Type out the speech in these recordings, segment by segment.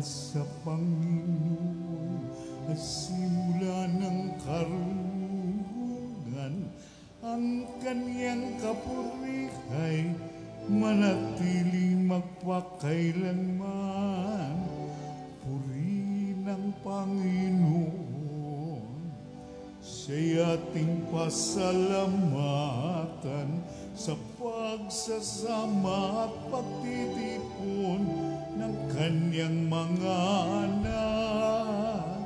sa Panginoon ay simula ng karunungan. Ang kaniyang kapurihay manatili magpakailanman. Puri ng Panginoon, siya'y ating pasalamatan sa pagsasama at pagtitipon ng kanyang mga anak.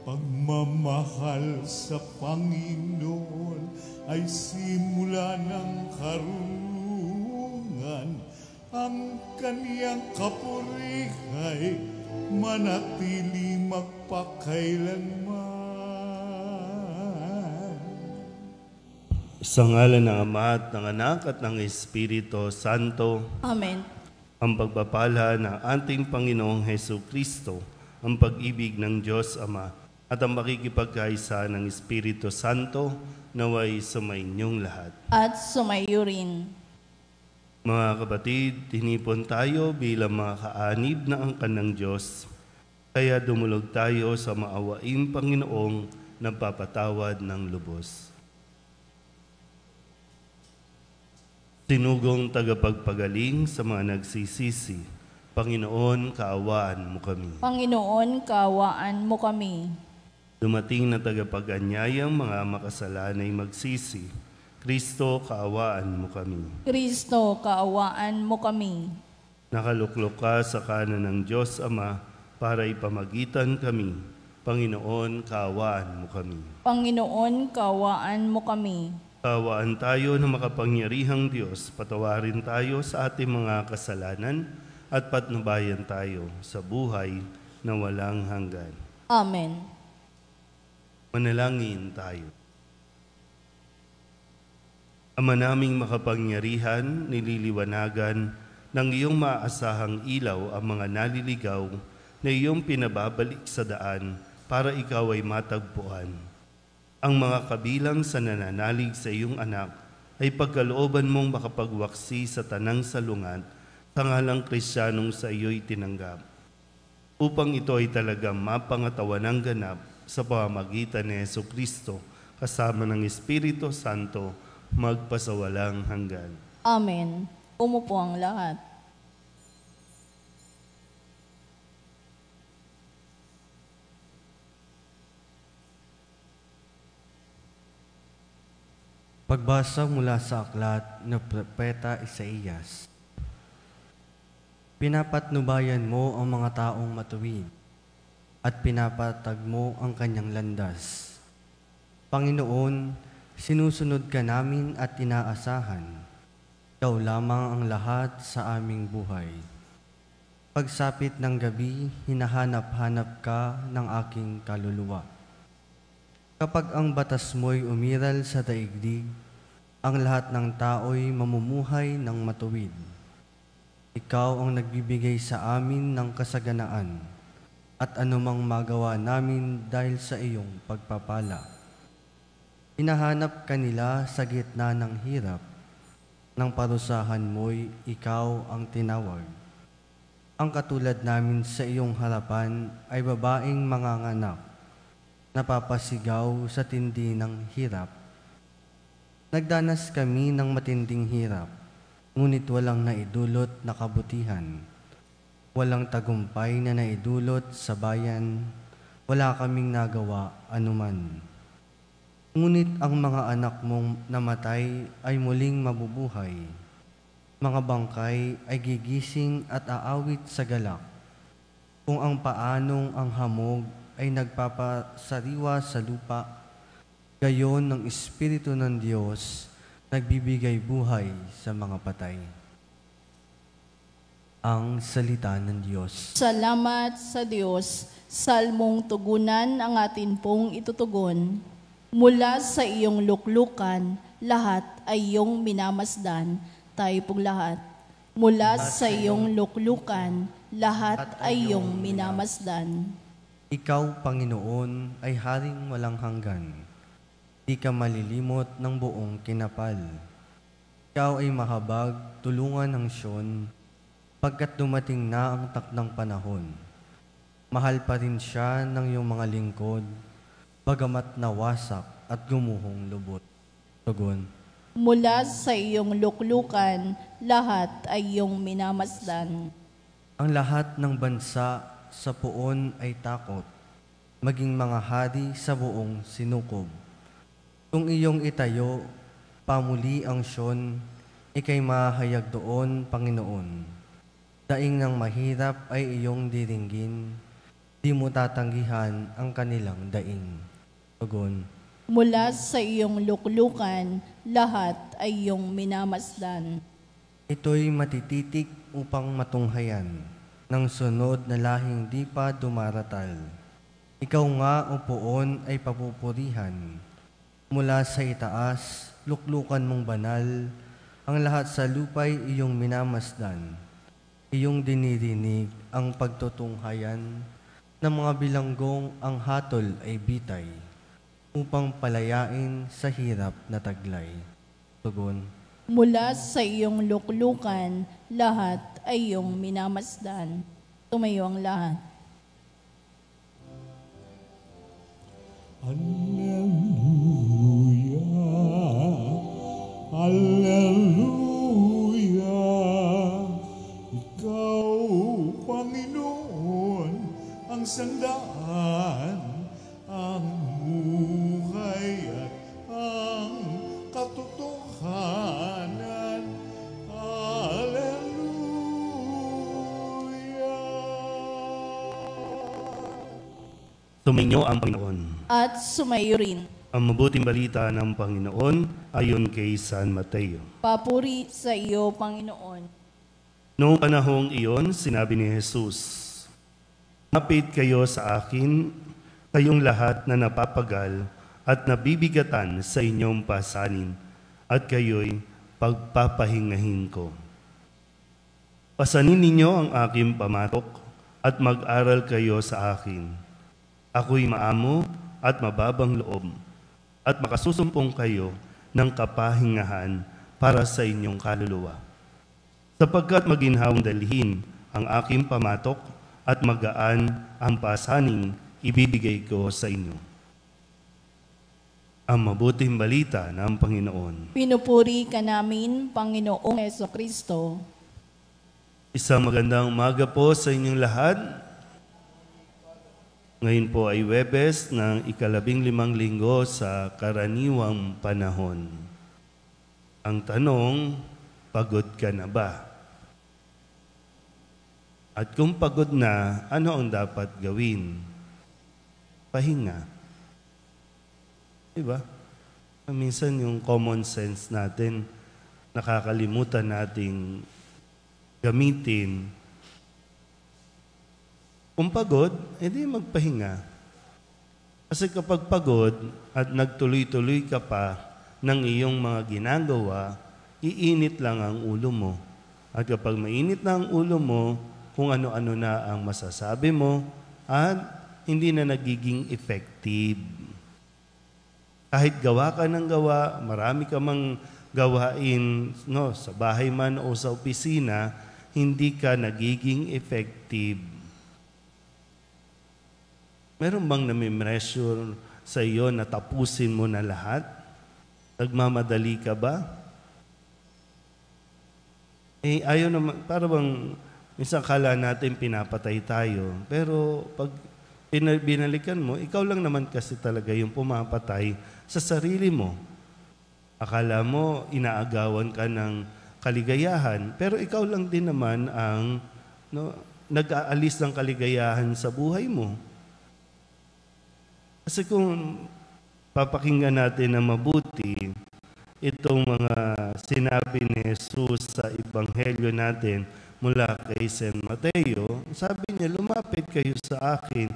Pagmamahal sa Panginoon ay simula ng karunungan. Ang kaniyang kapurihay manatili magpakailanman. Sa ngalan ng Ama at ng Anak at ng Espiritu Santo. Amen. Ang pagpapala ng ating Panginoong Hesukristo, ang pag-ibig ng Diyos Ama, at ang makikipagkaisa ng Espiritu Santo naway sumainyong lahat. At sumayo rin. Mga kapatid, tinipon tayo bilang mga kaanib na angkan ng Diyos. Kaya dumulog tayo sa maawaing Panginoong nagpapatawad ng lubos. Sinugong tagapagpagaling sa mga nagsisisi, Panginoon, kaawaan mo kami. Panginoon, kaawaan mo kami. Dumating na tagapag-anyayang mga makasalanay magsisi, Kristo, kaawaan mo kami. Kristo, kaawaan mo kami. Nakaluklok ka sa kanan ng Diyos Ama para ipamagitan kami. Panginoon, kaawaan mo kami. Panginoon, kaawaan mo kami. Kaawaan tayo na makapangyarihang Diyos, patawarin tayo sa ating mga kasalanan at patnubayan tayo sa buhay na walang hanggan. Amen. Manalangin tayo. Ama naming makapangyarihan, nililiwanagan ng iyong maaasahang ilaw ang mga naliligaw na iyong pinababalik sa daan para ikaw ay matagpuan. Ang mga kabilang sa nananalig sa iyong anak ay pagkalooban mong makapagwaksi sa tanang salungat sa ngalang Kristiyanong sa iyo'y tinanggap, upang ito ay talagang mapangatawan ng ganap sa pamamagitan ni Hesukristo kasama ng Espiritu Santo magpasawalang hanggan. Amen. Umupo ang lahat. Pagbasa mula sa aklat ng Propeta Isaías. Pinapatnubayan mo ang mga taong matuwid at pinapatag mo ang kanyang landas. Panginoon, sinusunod ka namin at inaasahan. Ikaw lamang ang lahat sa aming buhay. Pagsapit ng gabi, hinahanap-hanap ka ng aking kaluluwa. Kapag ang batas mo'y umiral sa daigdig, ang lahat ng tao'y mamumuhay ng matuwid. Ikaw ang nagbibigay sa amin ng kasaganaan at anumang magawa namin dahil sa iyong pagpapala. Hinahanap ka nila sa gitna ng hirap. Nang parusahan mo'y ikaw ang tinawag. Ang katulad namin sa iyong harapan ay babaeng manganganak, napapasigaw sa tindi ng hirap. Nagdanas kami ng matinding hirap, ngunit walang naidulot na kabutihan. Walang tagumpay na naidulot sa bayan, wala kaming nagawa anuman. Ngunit ang mga anak mong namatay ay muling mabubuhay. Mga bangkay ay gigising at aawit sa galak. Kung ang paanong ang hamog ay nagpapasariwa sa lupa, gayon ng Espiritu ng Diyos nagbibigay buhay sa mga patay. Ang salita ng Diyos. Salamat sa Diyos. Salmong tugunan ang atin pong itutugon. Mula sa iyong luklukan, lahat ay iyong minamasdan. Tayo pong lahat. Mula sa iyong luklukan, lahat ay iyong minamasdan. Ikaw, Panginoon, ay haring walang hanggan. Di ka malilimot ng buong kinapal. Ikaw ay mahabag, tulungan ng Siyon, pagkat dumating na ang takdang panahon. Mahal pa rin siya ng iyong mga lingkod, bagamat nawasak at gumuhong lubot. Tugon. Mula sa iyong luklukan, lahat ay iyong minamasdan. Ang lahat ng bansa sa puon ay takot, maging mga hari sa buong sinukob. Kung iyong itayo, pamuli ang Siyon, ikay mahayag doon, Panginoon. Daing ng mahirap ay iyong diringgin, di mo tatanggihan ang kanilang daing. Tugon. Mula sa iyong luklukan, lahat ay iyong minamasdan. Ito'y matititik upang matunghayan ng sunod na lahing di pa dumaratal. Ikaw nga, o poon, ay papupurihan. Mula sa itaas, luklukan mong banal, ang lahat sa lupa'y iyong minamasdan. Iyong dinirinig ang pagtutunghayan ng mga bilanggong ang hatol ay bitay, upang palayain sa hirap na taglay. Tugon. Mula sa iyong luklukan, lahat ay iyong minamasdan. Tumayo ang lahat. Hallelujah, Hallelujah. Ikaw, Panginoon, ang sandaan, ang buhay at ang katotohanan. Hallelujah. Sumainyo ang Panginoon. At sumayo rin. Ang mabuting balita ng Panginoon ayon kay San Mateo. Papuri sa iyo, Panginoon. Noong panahong iyon, sinabi ni Jesus, "Mapit kayo sa akin, kayong lahat na napapagal at nabibigatan sa inyong pasanin, at kayo'y pagpapahingahin ko. Pasanin ninyo ang aking pamatok at mag-aral kayo sa akin. Ako'y maamo at mababang loob, at makasusumpong kayo ng kapahingahan para sa inyong kaluluwa. Sapagkat maginhawang dalhin ang aking pamatok at magaan ang pasaning ibibigay ko sa inyo." Ang mabuting balita ng Panginoon. Pinupuri ka namin, Panginoong Jesucristo. Isang magandang umaga po sa inyong lahat. Ngayon po ay Huwebes ng 15 linggo sa karaniwang panahon. Ang tanong, pagod ka na ba? At kung pagod na, ano ang dapat gawin? Pahinga. Diba? Minsan yung common sense natin, nakakalimutan nating gamitin. Kung pagod, edi magpahinga. Kasi kapag pagod at nagtuloy-tuloy ka pa ng iyong mga ginagawa, iinit lang ang ulo mo. At kapag mainit na ang ulo mo, kung ano-ano na ang masasabi mo, at hindi na nagiging effective. Kahit gawa ka ng gawa, marami ka mang gawain sa bahay man o sa opisina, hindi ka nagiging effective. Meron bang nami-pressure sa iyo na tapusin mo na lahat? Nagmamadali ka ba? Ayaw naman, para bang minsan kala natin pinapatay tayo, pero pag binalikan mo, ikaw lang naman kasi talaga yung pumapatay sa sarili mo. Akala mo, inaagawan ka ng kaligayahan, pero ikaw lang din naman ang nag-aalis ng kaligayahan sa buhay mo. Kasi kung papakinggan natin na mabuti, itong mga sinabi ni Jesus sa Ebanghelyo natin mula kay San Mateo, sabi niya, lumapit kayo sa akin,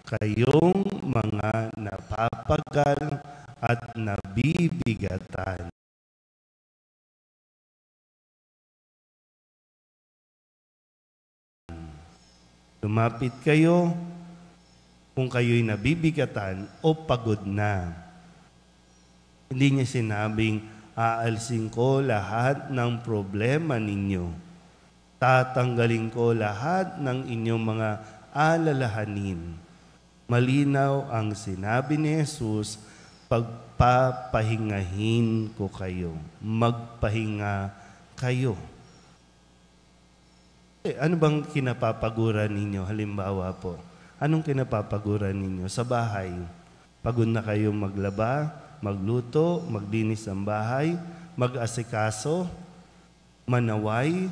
kayong mga napapagal at nabibigatan. Lumapit kayo kung kayo'y nabibigatan o pagod na. Hindi niya sinabing, aalsin ko lahat ng problema ninyo. Tatanggalin ko lahat ng inyong mga alalahanin. Malinaw ang sinabi ni Jesus, pagpapahingahin ko kayo. Magpahinga kayo. Ano bang kinapapaguran ninyo? Halimbawa po, anong kinapapaguran ninyo? Sa bahay, pagod na kayo maglaba, magluto, maglinis ng bahay, mag-asikaso, manaway,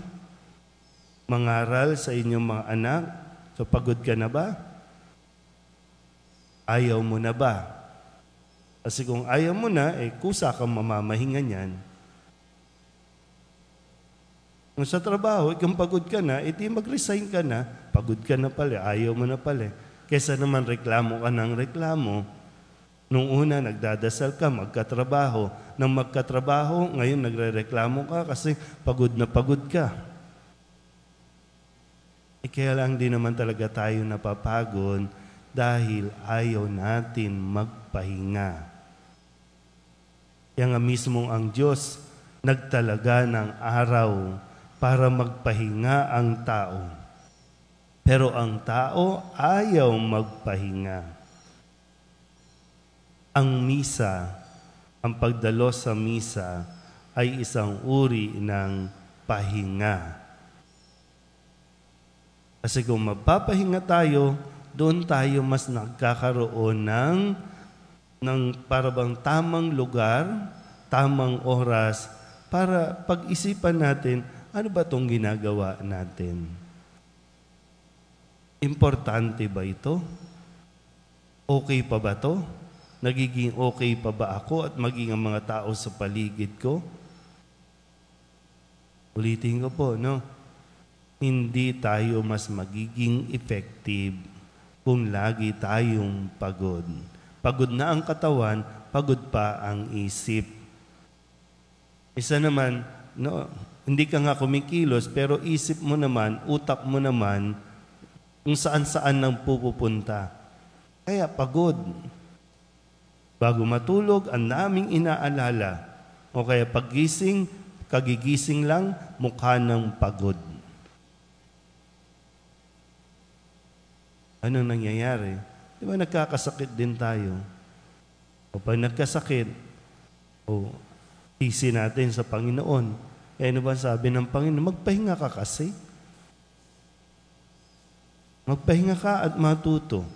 mangaral sa inyong mga anak. So pagod ka na ba? Ayaw mo na ba? Kasi kung ayaw mo na, kusa kang mamamahinga niyan. Kung sa trabaho, kung pagod ka na, mag-resign ka na, pagod ka na pala, ayaw mo na pala. Kesa naman reklamo ka ng reklamo, nung una nagdadasal ka, magkatrabaho. Nang magkatrabaho, ngayon nagre-reklamo ka kasi pagod na pagod ka. Kaya lang din naman talaga tayo napapagod dahil ayaw natin magpahinga. Kaya nga mismong ang Diyos nagtalaga ng araw para magpahinga ang tao. Pero ang tao ayaw magpahinga. Ang misa, ang pagdalos sa misa ay isang uri ng pahinga. Kasi kung magpapahinga tayo, doon tayo mas nagkakaroon ng parabang tamang lugar, tamang oras, para pag-isipan natin, ano ba itong ginagawa natin? Importante ba ito? Okay pa ba ito? Nagiging okay pa ba ako at maging ang mga tao sa paligid ko? Ulitin ko po, no? Hindi tayo mas magiging effective kung lagi tayong pagod. Pagod na ang katawan, pagod pa ang isip. Isa naman, no, hindi ka nga kumikilos, pero isip mo naman, utak mo naman, kung saan-saan nang pupunta. Kaya pagod. Bago matulog, ang daming inaalala. O kaya paggising, kagigising lang, mukha ng pagod. Anong nangyayari? Di ba nagkakasakit din tayo? O pag nagkasakit, tisi natin sa Panginoon. Ano ba sabi ng Panginoon? Magpahinga ka kasi. Magpahinga ka at matuto.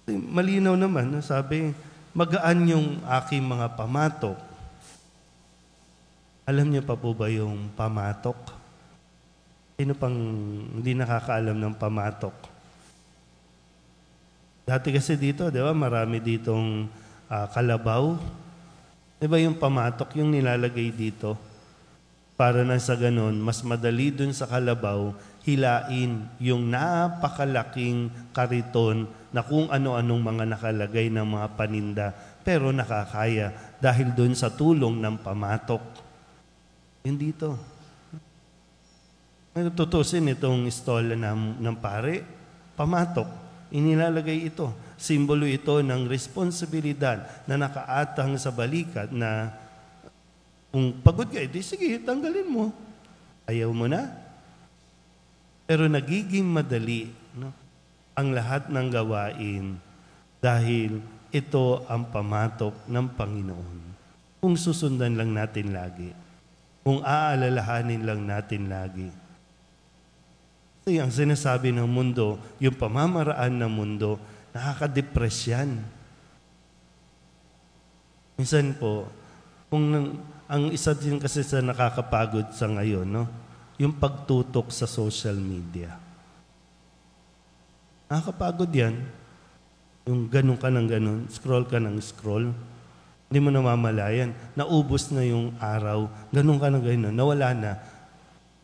Malinaw naman, sabi, magaan yung aking mga pamatok. Alam niyo pa po ba yung pamatok? Sino pang hindi nakakaalam ng pamatok? Dati kasi dito, di ba, marami ditong kalabaw. Di ba yung pamatok, yung nilalagay dito? Para na sa ganon, mas madali dun sa kalabaw, hilain yung napakalaking kariton na kung ano-anong mga nakalagay ng mga paninda, pero nakakaya dahil dun sa tulong ng pamatok. Yun dito. Tutusin itong stola ng pare, pamatok. Inilalagay ito. Simbolo ito ng responsibilidad na nakaatang sa balikat na kung pagod ka, sige, tanggalin mo. Ayaw mo na. Pero nagiging madali, no, ang lahat ng gawain dahil ito ang pamatok ng Panginoon. Kung susundan lang natin lagi. Kung aalalahanin lang natin lagi. Kasi ang sinasabi ng mundo, yung pamamaraan ng mundo, nakaka-depress yan. Minsan po, ang isa din kasi sa nakakapagod sa ngayon, no? Yung pagtutok sa social media. Nakakapagod yan. Yung ganun ka ng ganun, scroll ka ng scroll. Hindi mo namamalayan. Naubos na yung araw. Ganun ka ng ganun. Nawala na.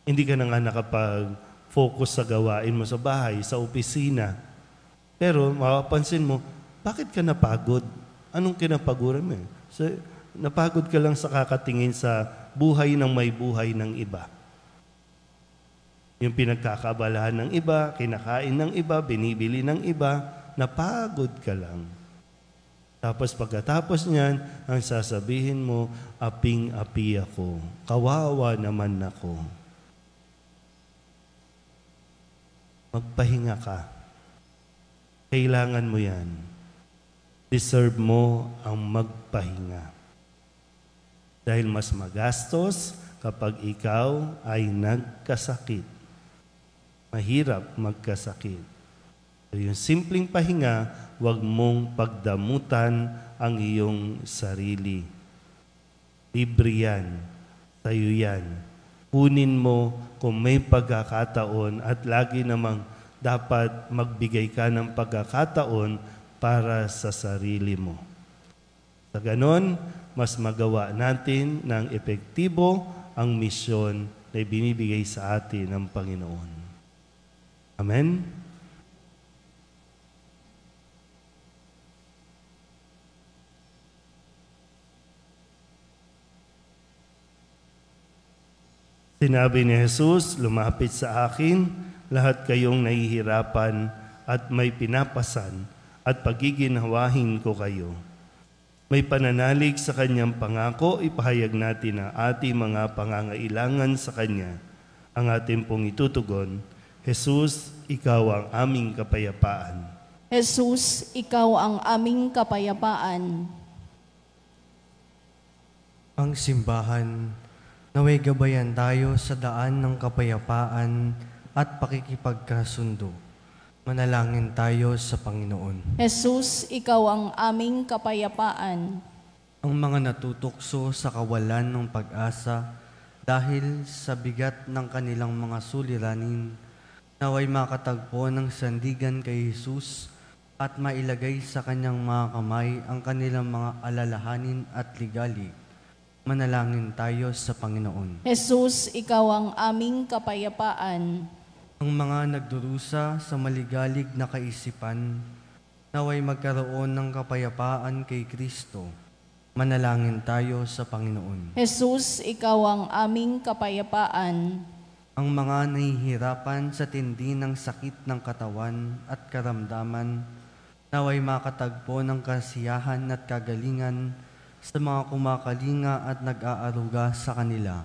Hindi ka na nga nakapag-focus sa gawain mo sa bahay, sa opisina. Pero mapapansin mo, bakit ka napagod? Anong kinapaguran mo? So, napagod ka lang sa kakatingin sa buhay ng may buhay ng iba. Yung pinagkakabalahan ng iba, kinakain ng iba, binibili ng iba, napagod ka lang. Tapos pagkatapos niyan, ang sasabihin mo, aping-api ako. Kawawa naman ako. magpahinga ka. Kailangan mo yan. Deserve mo ang magpahinga. Dahil mas magastos kapag ikaw ay nagkasakit. Mahirap magkasakit. So yung simpleng pahinga, huwag mong pagdamutan ang iyong sarili. Libre yan. Sa'yo yan. Kunin mo kung may pagkakataon at lagi namang dapat magbigay ka ng pagkakataon para sa sarili mo. Sa ganon, mas magawa natin ng epektibo ang misyon na binibigay sa atin ng Panginoon. Amen? Sinabi ni Jesus, lumapit sa akin, lahat kayong nahihirapan at may pinapasan at pagiginhawahin ko kayo. May pananalig sa kanyang pangako, ipahayag natin ang ating mga pangangailangan sa kanya. Ang ating pong itutugon, Jesus, ikaw ang aming kapayapaan. Jesus, ikaw ang aming kapayapaan. Ang simbahan, naway gabayan tayo sa daan ng kapayapaan at pakikipagkasundo. Manalangin tayo sa Panginoon. Jesus, ikaw ang aming kapayapaan. Ang mga natutukso sa kawalan ng pag-asa dahil sa bigat ng kanilang mga suliranin, naway makatagpo ng sandigan kay Jesus at mailagay sa kanyang mga kamay ang kanilang mga alalahanin at ligali. Manalangin tayo sa Panginoon. Jesus, ikaw ang aming kapayapaan. Ang mga nagdurusa sa maligalig na kaisipan, naway magkaroon ng kapayapaan kay Kristo. Manalangin tayo sa Panginoon. Jesus, ikaw ang aming kapayapaan. Ang mga nahihirapan sa tindi ng sakit ng katawan at karamdaman, naway makatagpo ng kasiyahan at kagalingan sa mga kumakalinga at nag-aaruga sa kanila.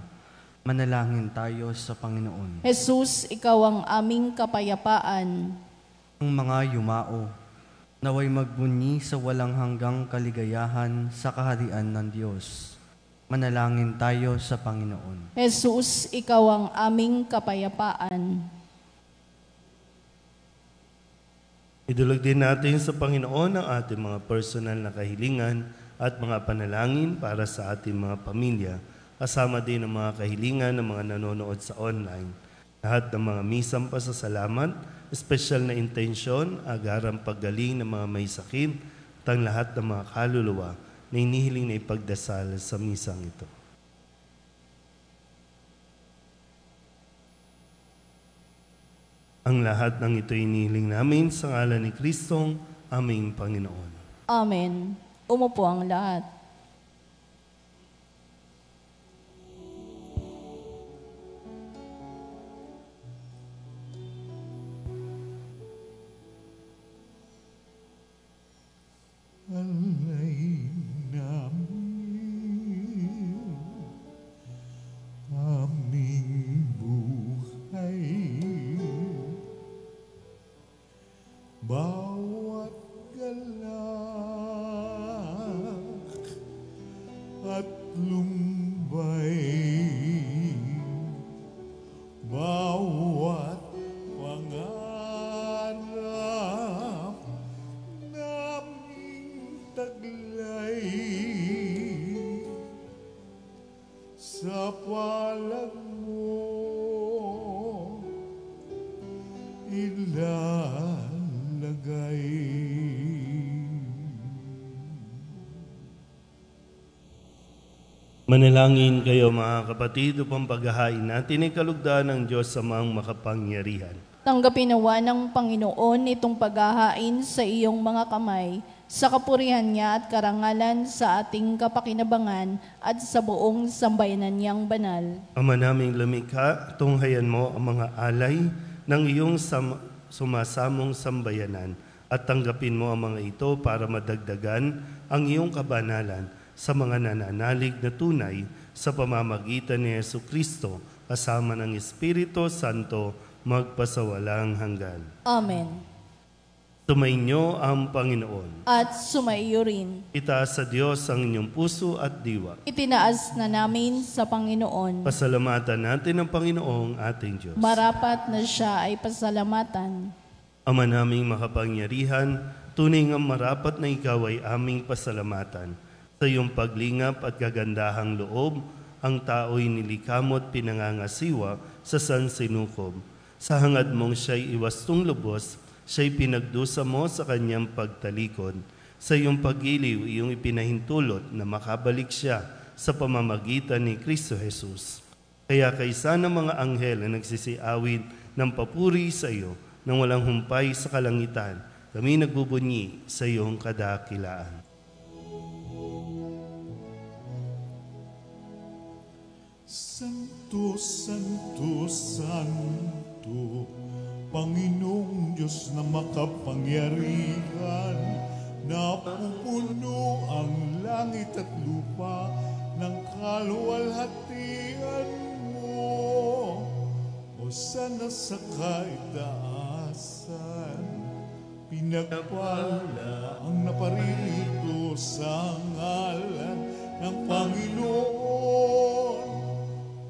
Manalangin tayo sa Panginoon. Jesus, ikaw ang aming kapayapaan. Ang mga yumao, naway magbunyi sa walang hanggang kaligayahan sa kaharian ng Diyos. Manalangin tayo sa Panginoon. Jesus, ikaw ang aming kapayapaan. Idulog din natin sa Panginoon ang ating mga personal na kahilingan at mga panalangin para sa ating mga pamilya, kasama din ang mga kahilingan ng mga nanonood sa online. Lahat ng mga misang pasasalamat, espesyal na intensyon, agarang paggaling ng mga may sakit, at ang lahat ng mga kaluluwa na inihiling na ipagdasal sa misang ito. Ang lahat ng ito inihiling namin sa ngalan ni Kristong aming Panginoon. Amen. Umupo ang lahat. Alay namin aming buhay, bawat galak at lumbay, bawat pangarap naming taglay, sa palad mo ilalagay. Manalangin kayo mga kapatid upang paghahain natin ay kalugdan ng Diyos sa mga makapangyarihan. Tanggapin nawa ng Panginoon itong paghahain sa iyong mga kamay, sa kapurihan niya at karangalan sa ating kapakinabangan at sa buong sambayanan niyang banal. Ama naming lumikha, tunghayan mo ang mga alay ng iyong sumasamong sambayanan at tanggapin mo ang mga ito para madagdagan ang iyong kabanalan sa mga nananalig na tunay sa pamamagitan ni Jesucristo kasama ng Espiritu Santo magpasawalang hanggan. Amen. Sumainyo ang Panginoon. At sumaiyo rin. Itaas sa Diyos ang inyong puso at diwa. Itinaas na namin sa Panginoon. Pasalamatan natin ang Panginoong ating Diyos. Marapat na siya ay pasalamatan. Ama naming makapangyarihan, tunay nga marapat na ikaw ay aming pasalamatan. Sa iyong paglingap at kagandahang loob, ang tao'y nilikamot pinangangasiwa sa sansinukob. Sa hangad mong siya'y iwastong lubos, siya'y pinagdusa mo sa kanyang pagtalikod. Sa iyong pag-iliw, iyong ipinahintulot na makabalik siya sa pamamagitan ni Kristo Jesus. Kaya kaysa ng mga anghel na nagsisiawit ng papuri sa iyo, nang walang humpay sa kalangitan, kami nagbubunyi sa iyong kadakilaan. Santo, Santo, Santo, Panginoong Diyos na makapangyarihan, napupuno ang langit at lupa ng kaluwalhatian mo. Hosana sa kaitaasan, pinagpala ang naparirito sa ngalan ng Panginoon.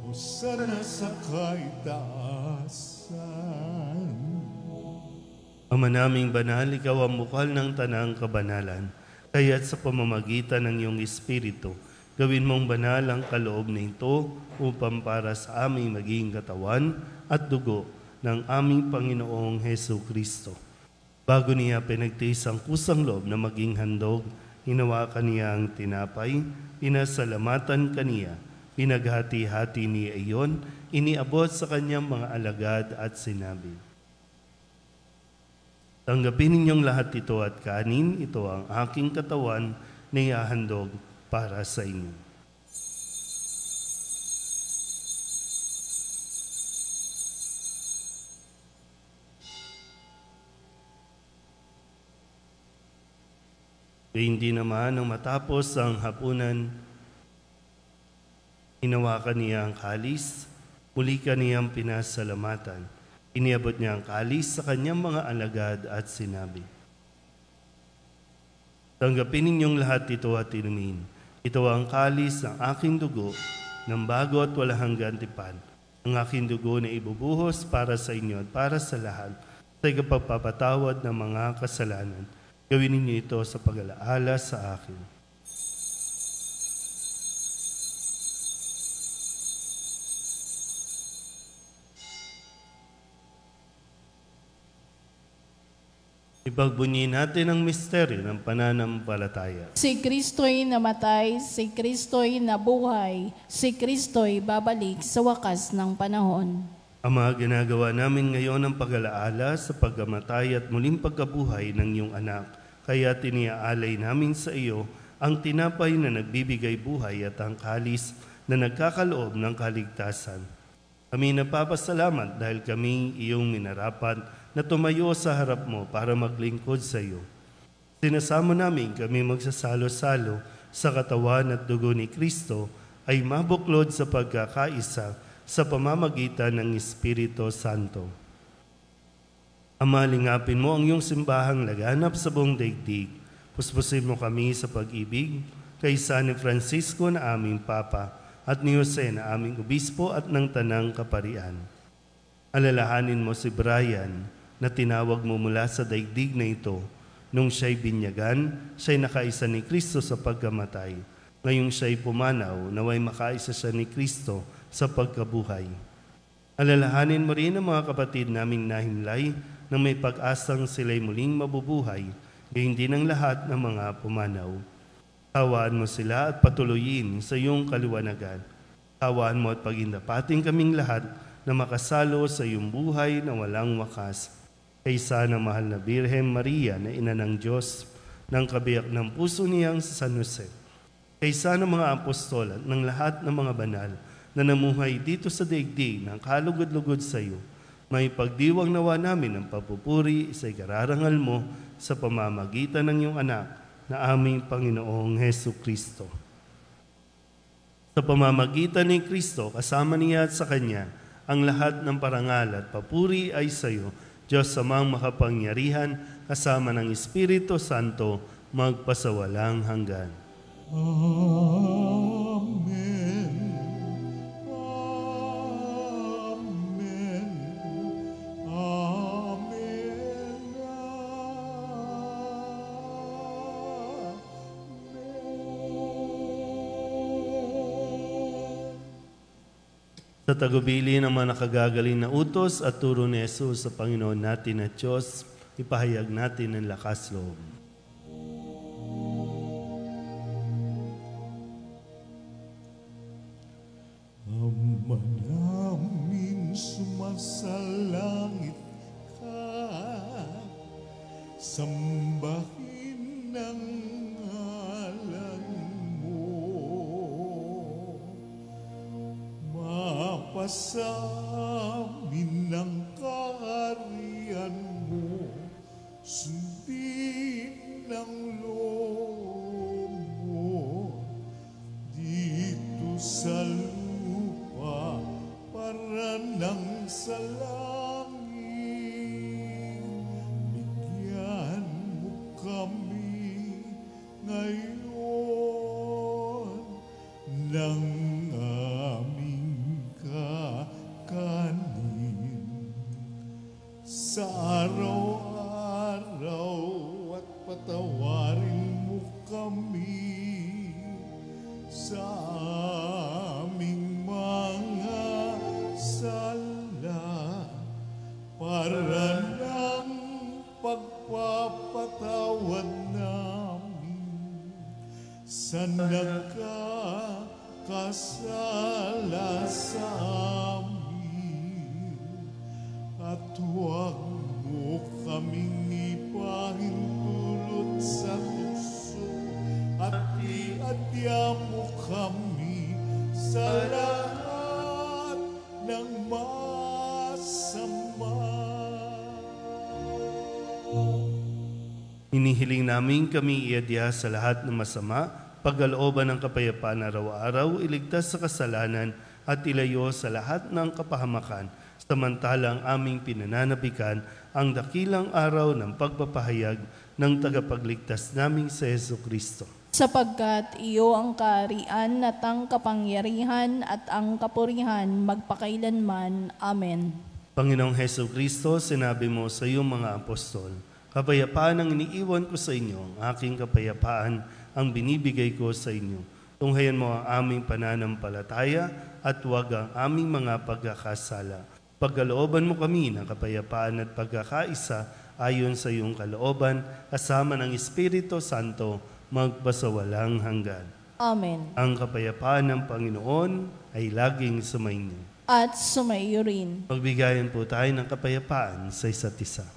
Hosana sa kaitaasan. Ama naming banal, ikaw ang bukal ng tanang kabanalan, kaya't sa pamamagitan ng iyong Espiritu, gawin mong banal ang kaloob na ito upang para sa aming maging katawan at dugo ng aming Panginoong Hesu Kristo. Bago niya pinagtiis ang kusang loob na maging handog, hinawakan niya ang tinapay, pinasalamatan kaniya, pinaghati-hati niya iyon, iniabot sa kanyang mga alagad at sinabi, tanggapin ninyong lahat ito at kanin, ito ang aking katawan na ihahandog para sa inyo. Hindi naman nang matapos ang hapunan, hinawakan niya ang kalis, muli kaniyang pinasalamatan. Iniabot niya ang kalis sa kanyang mga alagad at sinabi, tanggapin ninyong lahat ito at inumin. Ito ang kalis ng aking dugo ng bago at walang gantipan. Ang aking dugo na ibubuhos para sa inyo at para sa lahat sa ikapagpapatawad ng mga kasalanan. Gawin ninyo ito sa pag-alaala sa akin. Ipagbunyi natin ang misteryo ng pananampalataya. Si Kristo'y namatay, si Kristo'y nabuhay, si Kristo'y babalik sa wakas ng panahon. Ama, ginagawa namin ngayon ang pag-alaala sa pagkamatay at muling pagkabuhay ng iyong anak. Kaya tiniaalay namin sa iyo ang tinapay na nagbibigay buhay at ang kalis na nagkakaloob ng kaligtasan. Kami napapasalamat dahil kami iyong minarapat na tumayo sa harap mo para maglingkod sa iyo. Sinasamo namin kami magsasalo-salo sa katawan at dugo ni Kristo ay mabuklod sa pagkakaisa sa pamamagitan ng Espiritu Santo. Ama, lingapin mo ang iyong simbahang laganap sa buong daigdig. Puspusin mo kami sa pag-ibig kaysa ni Francisco na aming Papa at ni Jose na aming Obispo at ng Tanang Kaparian. Alalahanin mo si Brian na tinawag mo mula sa daigdig na ito. Nung siya'y binyagan, siya'y nakaisa ni Kristo sa pagkamatay. Ngayong siya'y pumanaw, naway makaisa siya ni Kristo sa pagkabuhay. Alalahanin mo rin ang mga kapatid naming nahimlay na may pag-asang sila'y muling mabubuhay, gayon din ang lahat ng mga pumanaw. Hawaan mo sila at patuloyin sa iyong kaliwanagan. Hawaan mo at pagindapating kaming lahat na makasalo sa iyong buhay na walang wakas. Kaysa ng mahal na Birhen Maria na ina ng Diyos, ng kabiyak ng puso niyang sa San Jose. Kaysa ng mga apostol at ng lahat ng mga banal na namuhay dito sa daigdig ng kalugod-lugod sa iyo, may pagdiwang nawa namin ang papupuri sa ikararangal mo sa pamamagitan ng iyong anak na aming Panginoong Hesu Kristo. Sa pamamagitan ni Kristo, kasama niya at sa Kanya, Ang lahat ng parangal at papuri ay sa iyo, Diyos amang makapangyarihan, kasama ng Espiritu Santo, magpasawalang hanggan. Amen. Amen. Amen. Sa tagubili ng mga nakagagaling na utos at turo ni Jesus sa Panginoon natin at Diyos, ipahayag natin ang lakas loob. Ama namin sumasalangit ka, sambahin ang ngalan mo. Mapasamin ang kaharian mo, sundin ang loob mo dito sa lupa para nang sa langit. Bigyan mo kami ngayon ng aming kakanin sa araw-araw, at patawarin mo kami sa aming mga sala, para ng pagpapatawad namin sa nagkakasala sa amin. At huwag mo kaming ipahintulot sa tukso, at iadya mo kami sa lahat ng masama. Hinihiling namin kami iadya sa lahat ng masama, pagkalooban ng kapayapaan araw-araw, iligtas sa kasalanan at ilayo sa lahat ng kapahamakan, samantalang aming pinananabikan ang dakilang araw ng pagpapahayag ng tagapagligtas naming sa Jesucristo. Sapagkat iyo ang kaharian at ang kapangyarihan at ang kapurihan magpakailanman. Amen. Panginoong Jesucristo, sinabi mo sa iyong mga apostol, kapayapaan ang iniiwan ko sa inyo, ang aking kapayapaan ang binibigay ko sa inyo. Tunghayan mo ang aming pananampalataya at huwag ang aming mga pagkakasala. Pagkalooban mo kami ng kapayapaan at pagkakaisa ayon sa iyong kalooban, kasama ng Espiritu Santo, magpasawalang hanggan. Amen. Ang kapayapaan ng Panginoon ay laging sumainyo. At sumaiyo rin. Magbigayan po tayo ng kapayapaan sa isa't isa.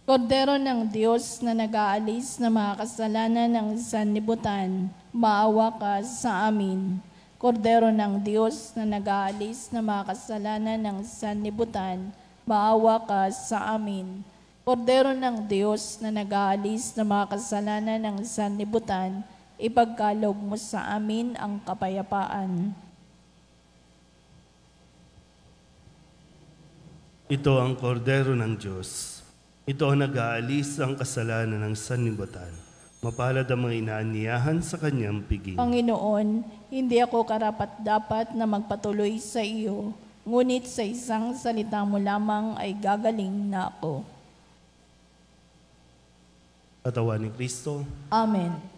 Kordero ng Diyos na nag-aalis ng mga kasalanan ng sanlibutan, maawa ka sa amin. Kordero ng Diyos na nag-aalis ng mga kasalanan ng sanlibutan, maawa ka sa amin. Kordero ng Diyos na nag-aalis ng mga kasalanan ng sanlibutan, ipagkaloob mo sa amin ang kapayapaan. Ito ang kordero ng Diyos. Ito ang nag-aalis ang kasalanan ng sanlibutan. Mapalad ang mga inaaniyahan sa kanyang piging. Panginoon, hindi ako karapat-dapat na magpatuloy sa iyo, ngunit sa isang salita mo lamang ay gagaling na ako. Katawan ni Kristo. Amen.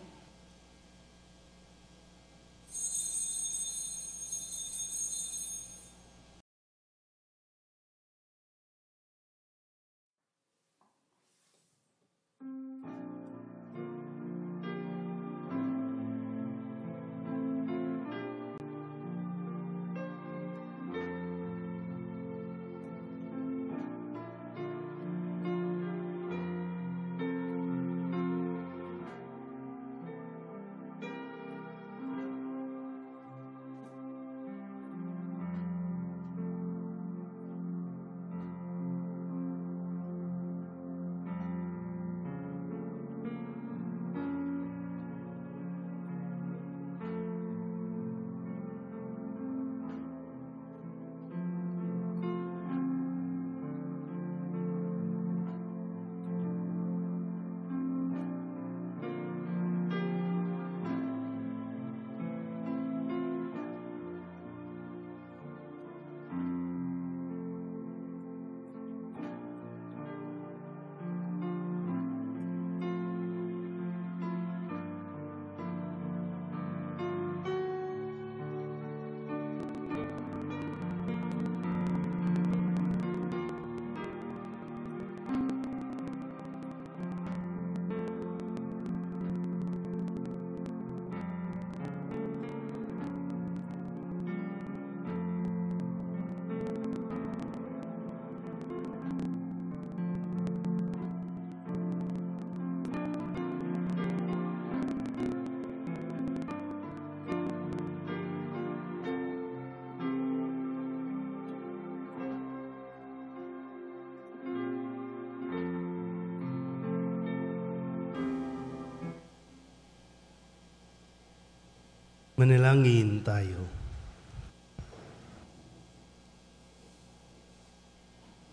Manalangin tayo.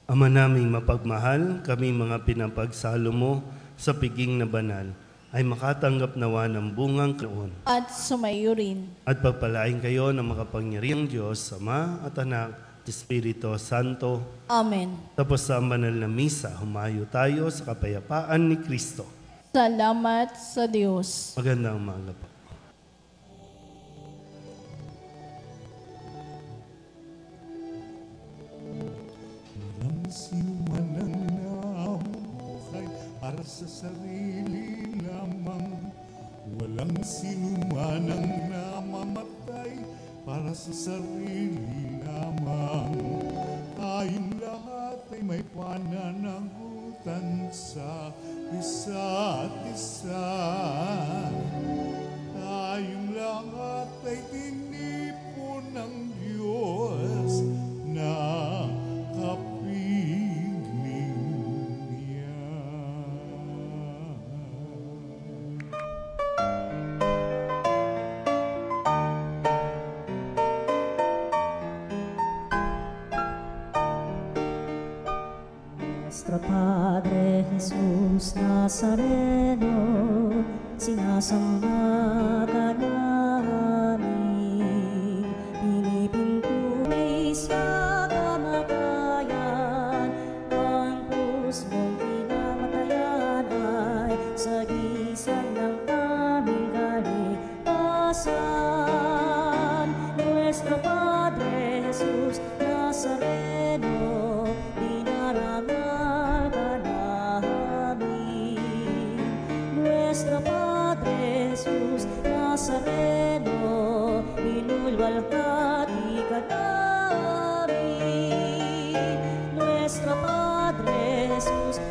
Ama naming mapagmahal, kami mga pinapagsalo mo sa piging na banal, ay makatanggap nawa ng bungang noon. At sumayo rin. At pagpalain kayo ng makapangyarihang Diyos, Ama at Anak, at Espiritu Santo. Amen. Tapos sa banal na misa, humayo tayo sa kapayapaan ni Kristo. Salamat sa Diyos. Magandang umaga po. Walang sinuman ang namuhay para sa sarili lamang. Walang sinuman ang namamatay para sa sarili lamang. Tayong lahat ay may pananagutan sa isa't isa. Tayong lahat ay tinipon ng Diyos na kapiling niya. Nuestro Padre Jesus Nazareno, sinasamba ka namin, pinipintuloy sa kamatayan, ang krus mong pinamatayan ay sagisag ng aming kalikasan. Nuestro Padre Jesus Nazareno, dinarangal ka namin. Nuestro Padre Jesus Nazareno, inulwalhati ka namin. Nuestro Padre Jesus